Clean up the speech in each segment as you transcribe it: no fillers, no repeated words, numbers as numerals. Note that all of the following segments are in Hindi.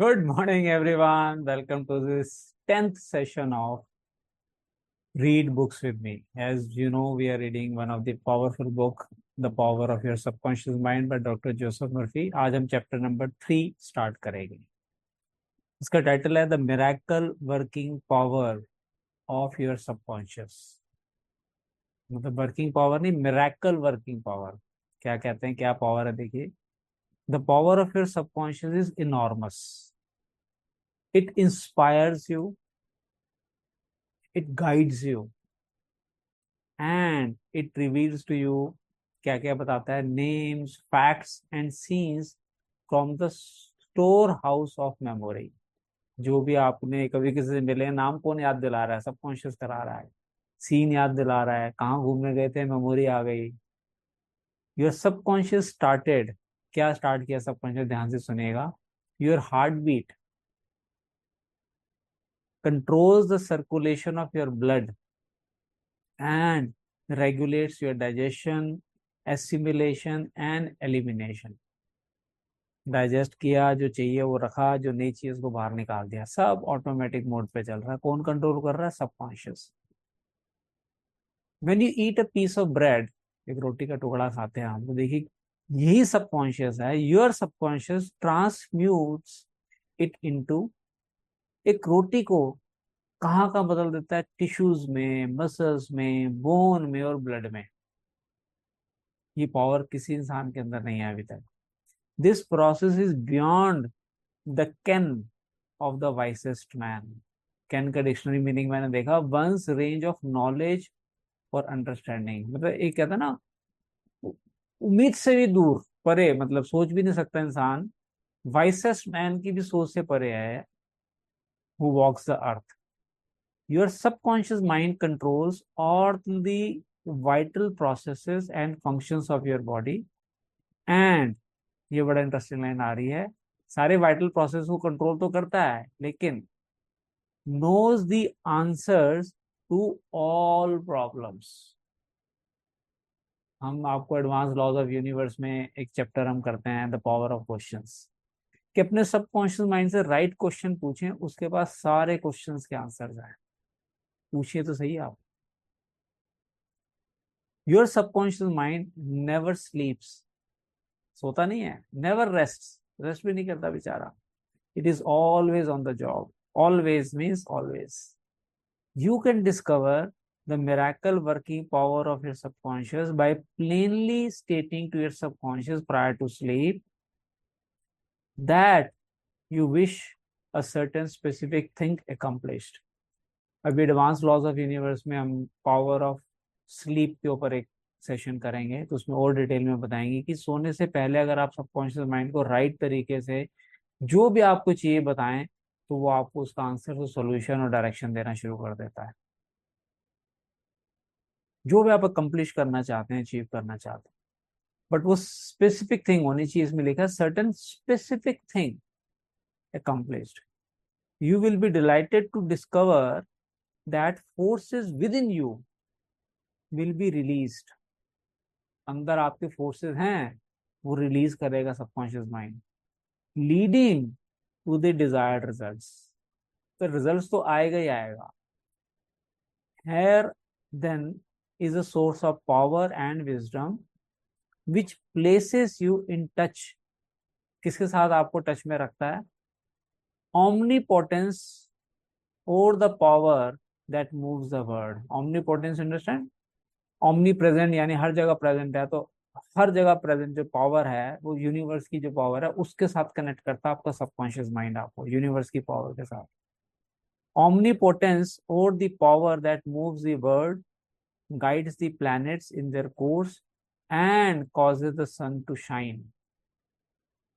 Good morning, everyone. Welcome to this 10th session of Read Books with Me. As you know, we are reading one of the powerful book, The Power of Your Subconscious Mind by Dr. Joseph Murphy. आज हम चैप्टर नंबर 3 स्टार्ट करेंगे। इसका टाइटल है the miracle working power of your subconscious. मतलब वर्किंग पावर नहीं, मिरेकल वर्किंग पावर। क्या कहते हैं, क्या पावर है? देखिए, the power of your subconscious is enormous. It inspires you, it guides you, and it reveals to you, क्या क्या बताता है, names, facts and scenes from the store house of memory। जो भी आपने कभी किसी से मिले, नाम कौन याद दिला रहा है? सबकॉन्शियस करा रहा है। सीन याद दिला रहा है, कहाँ घूमने गए थे, मेमोरी आ गई। योर सबकॉन्शियस स्टार्टेड, क्या स्टार्ट किया सबकॉन्शियस? ध्यान से सुनिएगा। Your heart beat controls the circulation of your blood and regulates your digestion, assimilation and elimination। Digest किया, जो चाहिए वो रखा, जो नहीं चाहिए उसको बाहर निकाल दिया। सब ऑटोमेटिक मोड पे चल रहा है। कौन कंट्रोल कर रहा है? Subconscious. When you eat a piece of bread, एक रोटी का टुकड़ा खाते हैं हम, तो देखिए यही सबकॉन्शियस है। Your subconscious transmutes it into, एक रोटी को कहाँ का बदल देता है? टिश्यूज में, मसल्स में, बोन में और ब्लड में। ये पावर किसी इंसान के अंदर नहीं है अभी तक। This process is beyond the can of the wisest man. Can का डिक्शनरी मीनिंग मैंने देखा, वंस रेंज ऑफ नॉलेज और अंडरस्टैंडिंग। मतलब एक कहता है ना, उम्मीद से भी दूर, परे, मतलब सोच भी नहीं सकता इंसान। वाइसेस्ट मैन की भी सोच से परे है, who walks the earth. Your subconscious mind controls all the vital processes and functions of your body, and ये बड़ा इंटरेस्टिंग लाइन आ रही है, सारे वाइटल प्रोसेस को कंट्रोल तो करता है, लेकिन knows the answers to all problems. हम आपको एडवांस लॉज ऑफ यूनिवर्स में एक चैप्टर हम करते हैं, द पावर ऑफ क्वेश्चंस, कि अपने सबकॉन्शियस माइंड से राइट क्वेश्चन पूछें, उसके पास सारे क्वेश्चंस के आंसर्स आए। पूछिए तो सही आप। योर सबकॉन्शियस माइंड नेवर स्लीप्स, सोता नहीं है, नेवर रेस्ट, रेस्ट भी नहीं करता बेचारा। It is always on the job. Always means always. You can discover the miracle working power of your subconscious by plainly stating to your subconscious prior to sleep that you wish a certain specific thing accomplished। अभी एडवांस लॉज ऑफ यूनिवर्स में हम पावर ऑफ स्लीप के ऊपर एक सेशन करेंगे, तो उसमें और डिटेल में बताएंगे कि सोने से पहले अगर आप सबकॉन्शियस माइंड को राइट तरीके से जो भी आपको चाहिए बताएं, तो वो आपको उसका आंसर, तो सोल्यूशन और डायरेक्शन देना शुरू कर देता है। जो भी आप अकम्प्लिश करना चाहते हैं, अचीव करना चाहते हैं, बट वो स्पेसिफिक थिंग होनी चाहिए। इसमें लिखा है certain specific thing accomplished। You will be delighted to discover that forces within you will be released। अंदर आपके फोर्सेस हैं, वो रिलीज करेगा subconscious mind, leading to the desired results. तो रिजल्ट्स तो आएगा ही आएगा। Here then is a source of power and wisdom which places you in touch। किसके साथ आपको टच में रखता है? Omnipotence or the power that moves the world। Omnipotence understand? Omnipresent यानी हर जगह प्रेजेंट है, तो हर जगह प्रेजेंट जो पावर है, वो यूनिवर्स की जो पावर है उसके साथ कनेक्ट करता है आपका सबकॉन्शियस माइंड, आपको यूनिवर्स की पावर के साथ। Omnipotence or the power that moves the world, guides the planets in their course and causes the sun to shine।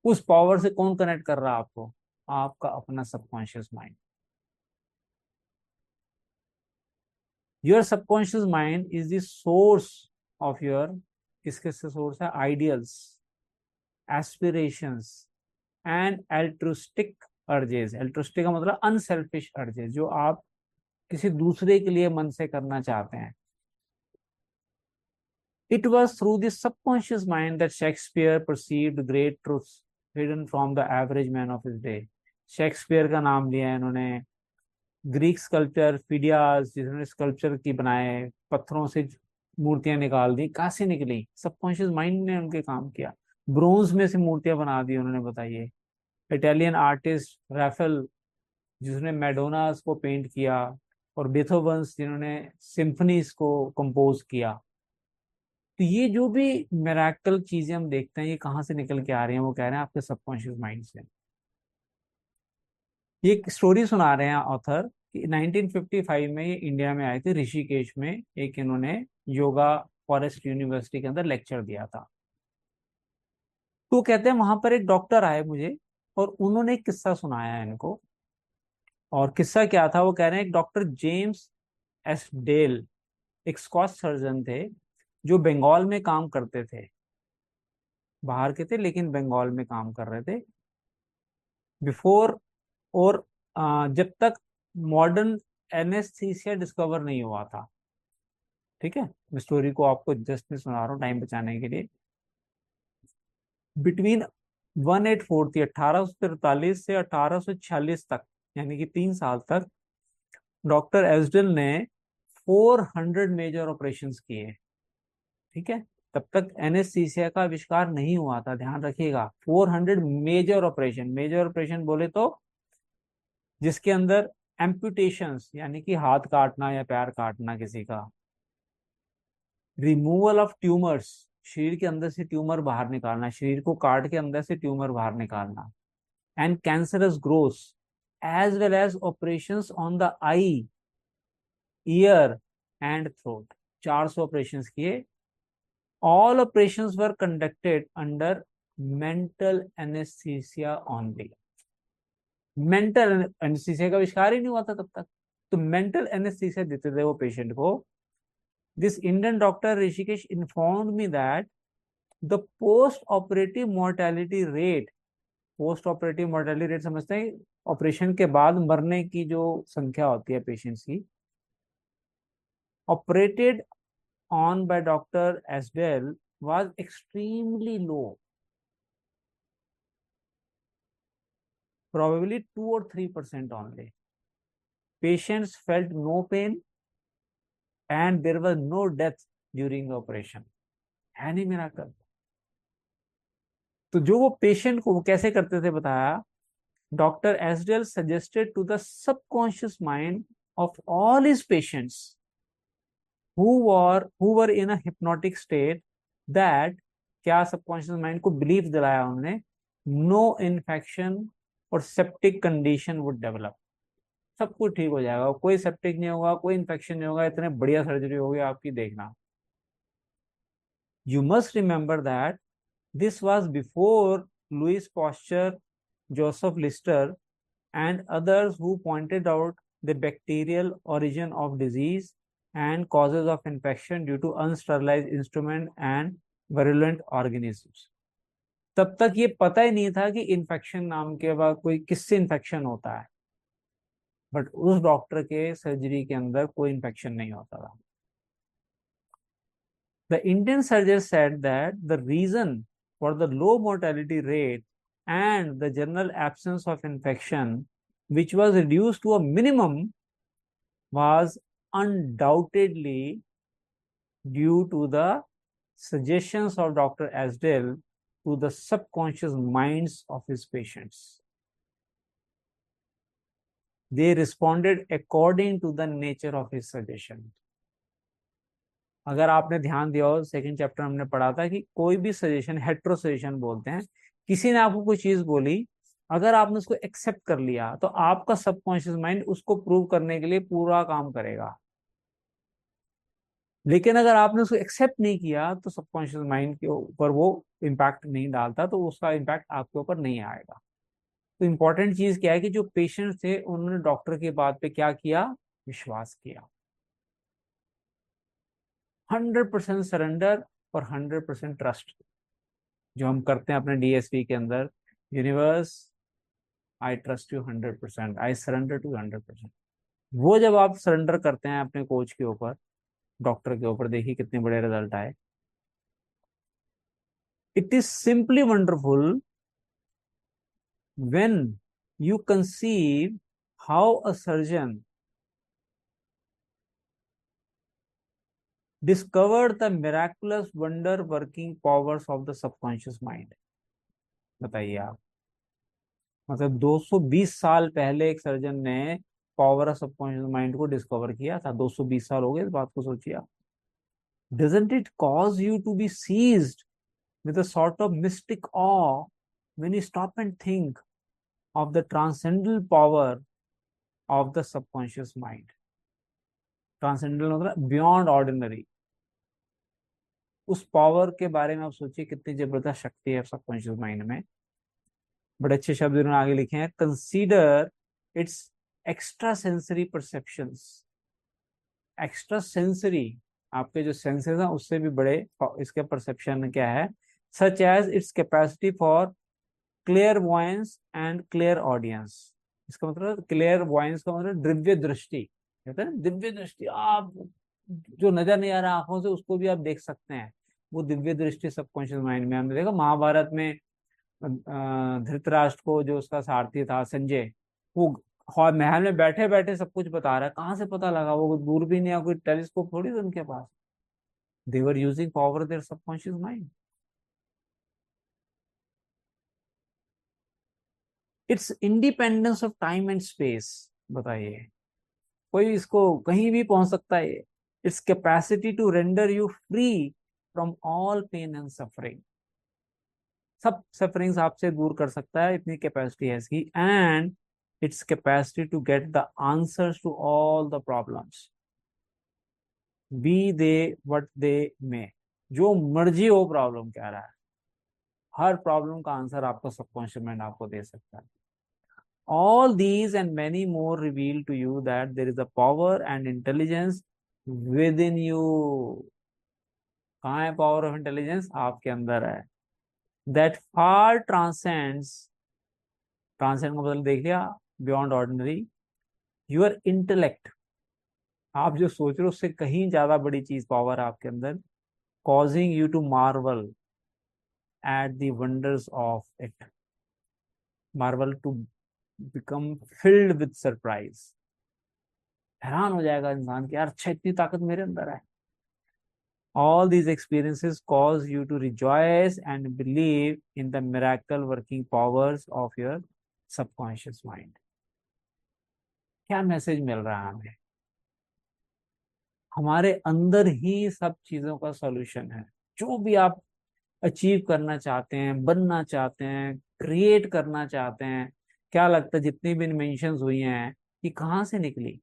उस पावर से कौन कनेक्ट कर रहा है आपको? आपका अपना subconscious mind. Your subconscious mind is the source of your, किसके से सोर्स है? Ideals, aspirations and altruistic urges. Altruistic का मतलब अनसेल्फिश अर्जेस, जो आप किसी दूसरे के लिए मन से करना चाहते हैं। It was through the subconscious mind that Shakespeare perceived great truths hidden from the average man of his day। Shakespeare का नाम लिया है इन्होंने। ग्रीक स्कल्पचर फिडियास, जिन्होंने स्कल्पचर की बनाए, पत्थरों से मूर्तियां निकाल दी, कहाँ से निकली? सबकॉन्शियस माइंड ने उनके काम किया। ब्रोंज में से मूर्तियां बना दी उन्होंने, बताइए। इटालियन आर्टिस्ट राफेल, जिसने मैडोनास को पेंट किया, और बेथोवन्स, जिन्होंने सिम्फनीज को कंपोज किया। तो ये जो भी मेराकल चीजें हम देखते हैं, ये कहाँ से निकल के आ रही हैं? वो कह रहे हैं आपके सबकॉन्शियस माइंड से। ये एक स्टोरी सुना रहे हैं ऑथर कि 1955 में ये इंडिया में आए थे, ऋषिकेश में। एक इन्होंने योगा फॉरेस्ट यूनिवर्सिटी के अंदर लेक्चर दिया था। तो कहते हैं वहां पर एक डॉक्टर आए मुझे, और उन्होंने एक किस्सा सुनाया है इनको। और किस्सा क्या था? वो कह रहे हैं एक डॉक्टर जेम्स एस डेल, एक स्कॉच सर्जन थे, जो बंगाल में काम करते थे। बाहर के थे लेकिन बंगाल में काम कर रहे थे बिफोर। और जब तक मॉडर्न एनेस्थीसिया डिस्कवर नहीं हुआ था। ठीक है, मैं स्टोरी को आपको जस्ट में सुना रहा हूँ टाइम बचाने के लिए। बिटवीन 1840 1843 से 1846 तक, यानी कि 3 साल तक, डॉक्टर एस्डल ने 400 मेजर ऑपरेशंस किए। ठीक है, तब तक एनेस्थीसिया का आविष्कार नहीं हुआ था, ध्यान रखिएगा। 400 मेजर ऑपरेशन, मेजर ऑपरेशन बोले तो जिसके अंदर एम्पुटेशंस, यानी कि हाथ काटना या पैर काटना किसी का, रिमूवल ऑफ ट्यूमर्स, शरीर के अंदर से ट्यूमर बाहर निकालना, शरीर को काट के अंदर से ट्यूमर बाहर निकालना, and cancerous growth, as well as operations on the eye, ear and throat. 400 operations किए। All operations were conducted under mental anaesthesia only. Mental anaesthesia का आविष्कार ही नहीं हुआ था तब तक, तो मेंटल एनेस्थीसिया देते थे वो पेशेंट को। This Indian doctor Rishikesh informed me that the post operative mortality rate, post operative mortality rate समझते हैं, ऑपरेशन के बाद मरने की जो संख्या होती है पेशेंट्स की, operated on by doctor Esdaile was extremely low, probably 2 or 3% only. Patients felt no pain and there was no death during the operation. है नहीं मिराकल? तो जो वो पेशेंट को वो कैसे करते थे बताया। Doctor Esdaile suggested to the subconscious mind of all his patients who were in a hypnotic state that, क्या सबकॉन्शियस माइंड को बिलीफ दिलाया उन्होंने, नो इन्फेक्शन और सेप्टिक कंडीशन वुड डेवलप। सब कुछ ठीक हो जाएगा, कोई सेप्टिक नहीं होगा, कोई इन्फेक्शन नहीं होगा, इतने बढ़िया सर्जरी होगी आपकी, देखना। You must remember that this was before Louis Pasteur, Joseph Lister and others who pointed out the bacterial origin of disease and causes of infection due to unsterilized instrument and virulent organisms। तब तक ये पता ही नहीं था कि इन्फेक्शन नाम के बाद कोई किससे इन्फेक्शन होता है, बट उस डॉक्टर के सर्जरी के अंदर कोई इन्फेक्शन नहीं होता था। The Indian surgeon said that the reason for the low mortality rate and the general absence of infection, which was reduced to a minimum, was undoubtedly due to the suggestions of Dr. Asdale to the subconscious minds of his patients. They responded according to the nature of his suggestion. अगर आपने ध्यान दिया हो, सेकंड चैप्टर हमने पढ़ा था कि कोई भी सजेशन, हेट्रो सजेशन बोलते हैं, किसी ने आपको कोई चीज बोली, अगर आपने उसको एक्सेप्ट कर लिया तो आपका सबकॉन्शियस माइंड उसको प्रूव करने के लिए पूरा काम करेगा। लेकिन अगर आपने उसको एक्सेप्ट नहीं किया तो सबकॉन्शियस माइंड के ऊपर वो इम्पैक्ट नहीं डालता, तो उसका इम्पैक्ट आपके ऊपर नहीं आएगा। तो इंपॉर्टेंट चीज क्या है कि जो पेशेंट थे उन्होंने डॉक्टर की बात पे क्या किया? विश्वास किया। 100% सरेंडर और 100% ट्रस्ट, जो हम करते हैं अपने डीएसपी के अंदर। Universe, I trust you 100%, I surrender to 100%। वो जब आप सरेंडर करते हैं अपने कोच के ऊपर, डॉक्टर के ऊपर, देखिए कितने बड़े रिजल्ट आए। It is simply wonderful when you conceive how a surgeon discovered the miraculous wonder working powers of the subconscious mind. बताइए आप, मतलब 220 साल पहले एक सर्जन ने पावर ऑफ सबकॉन्शियस माइंड को डिस्कवर किया था। 220 साल हो गए इस बात को, सोचिए आप। Doesn't it cause you to be seized with a sort of mystic awe when you stop and think of the transcendental power of the subconscious mind? Transcendental मतलब बियॉन्ड ऑर्डिनरी। उस पावर के बारे में आप सोचिए, कितनी जबरदस्त शक्ति है सबकॉन्शियस माइंड में। बड़े अच्छे शब्द इन्होंने आगे लिखे हैं, consider it's extra sensory perceptions. Extra sensory, आपके जो सेंसेस हैं उससे भी बड़े इसके परसेप्शन क्या है, such as its capacity for clear voice and clear audience. इसका मतलब क्लियर वॉयंस का मतलब दिव्य दृष्टि, कहते हैं दिव्य दृष्टि। आप जो नजर नहीं आ रहा आंखों से उसको भी आप देख सकते हैं, वो दिव्य दृष्टि सबकॉन्शियस माइंड में। हमने देखा महाभारत में धृतराष्ट्र को जो उसका सारथी था संजय, वो महल में बैठे बैठे सब कुछ बता रहा है। कहाँ से पता लगा? वो दूरबीन या कोई टेलीस्कोप थोड़ी था उनके पास। They were using power their subconscious mind. It's independence of time and space. बताइए, कोई इसको कहीं भी पहुंच सकता है। It's capacity to render you free from all pain and suffering. सब सफरिंग्स आपसे दूर कर सकता है, इतनी कैपेसिटी है इसकी। And it's capacity to get the answers to all the problems, be they what they may. जो मर्जी हो प्रॉब्लम कह रहा है, हर प्रॉब्लम का आंसर आपका सबकॉन्शियस माइंड आपको दे सकता है। All these and many more reveal to you that there is a power and intelligence within you. कहाँ है पावर ऑफ इंटेलिजेंस? आपके अंदर है। That far transcends, ट्रांसेंड का मतलब देख लिया, बियॉन्ड ऑर्डिनरी, योर इंटेलेक्ट। आप जो सोच रहे हो उससे कहीं ज्यादा बड़ी चीज, पावर आपके अंदर, causing you to marvel at the wonders of it, marvel to become filled with surprise। हैरान हो जाएगा इंसान कि यार अच्छा, इतनी ताकत मेरे अंदर है। All these experiences cause you to rejoice and believe in the miracle working powers of your subconscious mind। क्या मैसेज मिल रहा है हमें? हमारे अंदर ही सब चीजों का सॉल्यूशन है। जो भी आप अचीव करना चाहते हैं, बनना चाहते हैं, क्रिएट करना चाहते हैं, क्या लगता है जितनी भी इन्वेंशंस हुई हैं ये कहाँ से निकली?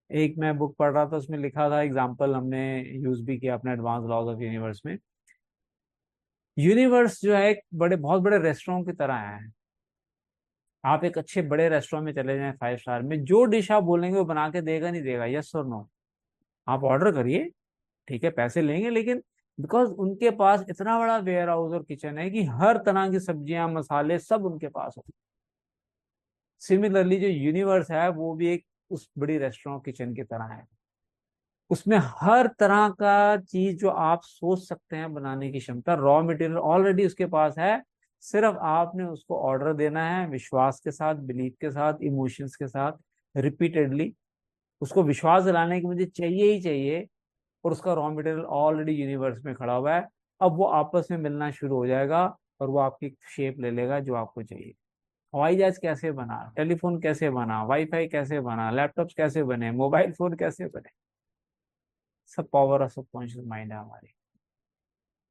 एक मैं बुक पढ़ रहा था, उसमें लिखा था, एग्जाम्पल हमने यूज भी किया अपने एडवांस लॉज ऑफ यूनिवर्स में। यूनिवर्स जो है एक बहुत बड़े रेस्टोरेंट की तरह है। आप एक अच्छे बड़े रेस्टोरेंट में चले जाएं, 5 स्टार में, जो डिश आप बोलेंगे वो बना के देगा नहीं देगा, यस और नो। आप ऑर्डर करिए, ठीक है, पैसे लेंगे, लेकिन बिकॉज उनके पास इतना बड़ा वेयर हाउस और किचन है कि हर तरह की सब्जियां मसाले सब उनके पास हो। सिमिलरली जो यूनिवर्स है वो भी एक उस बड़ी रेस्टोरेंट किचन की तरह है। उसमें हर तरह का चीज जो आप सोच सकते हैं बनाने की क्षमता, रॉ मटेरियल ऑलरेडी उसके पास है। सिर्फ आपने उसको ऑर्डर देना है, विश्वास के साथ, बिलीफ के साथ, इमोशंस के साथ, रिपीटेडली उसको विश्वास दिलाने की मुझे चाहिए ही चाहिए। और उसका रॉ मटेरियल ऑलरेडी यूनिवर्स में खड़ा हुआ है। अब वो आपस में मिलना शुरू हो जाएगा और वो आपकी शेप ले लेगा जो आपको चाहिए। हवाई जहाज कैसे बना, टेलीफोन कैसे बना, वाईफाई कैसे बना, लैपटॉप कैसे बने, मोबाइल फोन कैसे बने, सब पावर ऑफ सबकॉन्शियस माइंड है हमारी।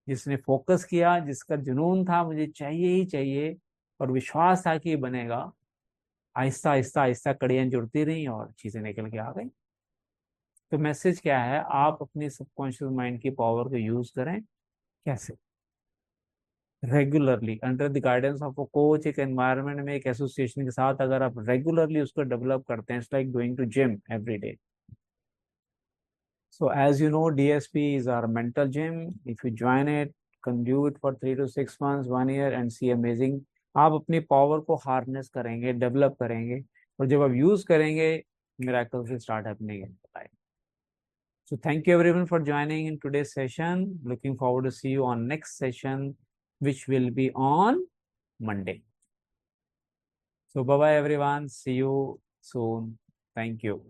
जिसने फोकस किया, जिसका जुनून था मुझे चाहिए ही चाहिए, और विश्वास था कि ये बनेगा, आहिस्ता आहिस्ता आहिस्ता कड़ियां जुड़ती रही और चीजें निकल के आ गई। तो मैसेज क्या है? आप अपनी सबकॉन्शियस माइंड की पावर को यूज करें। कैसे? Regularly under the guidance of a coach, एक एनवायरनमेंट में, एक एसोसिएशन के साथ अगर आप रेगुलरली उसको डेवलप करते हैं, it's like going to gym every day. So as you know, DSP is our mental gym. If you join it, can do it for 3 to 6 months, 1 year and see amazing। आप अपनी पावर को हार्नेस करेंगे, डेवलप करेंगे, और जब आप यूज करेंगे miracles will start happening in your life। So thank you everyone for joining in today's session। Looking forward to see you on next session, which will be on Monday। So bye bye everyone. See you soon. Thank you.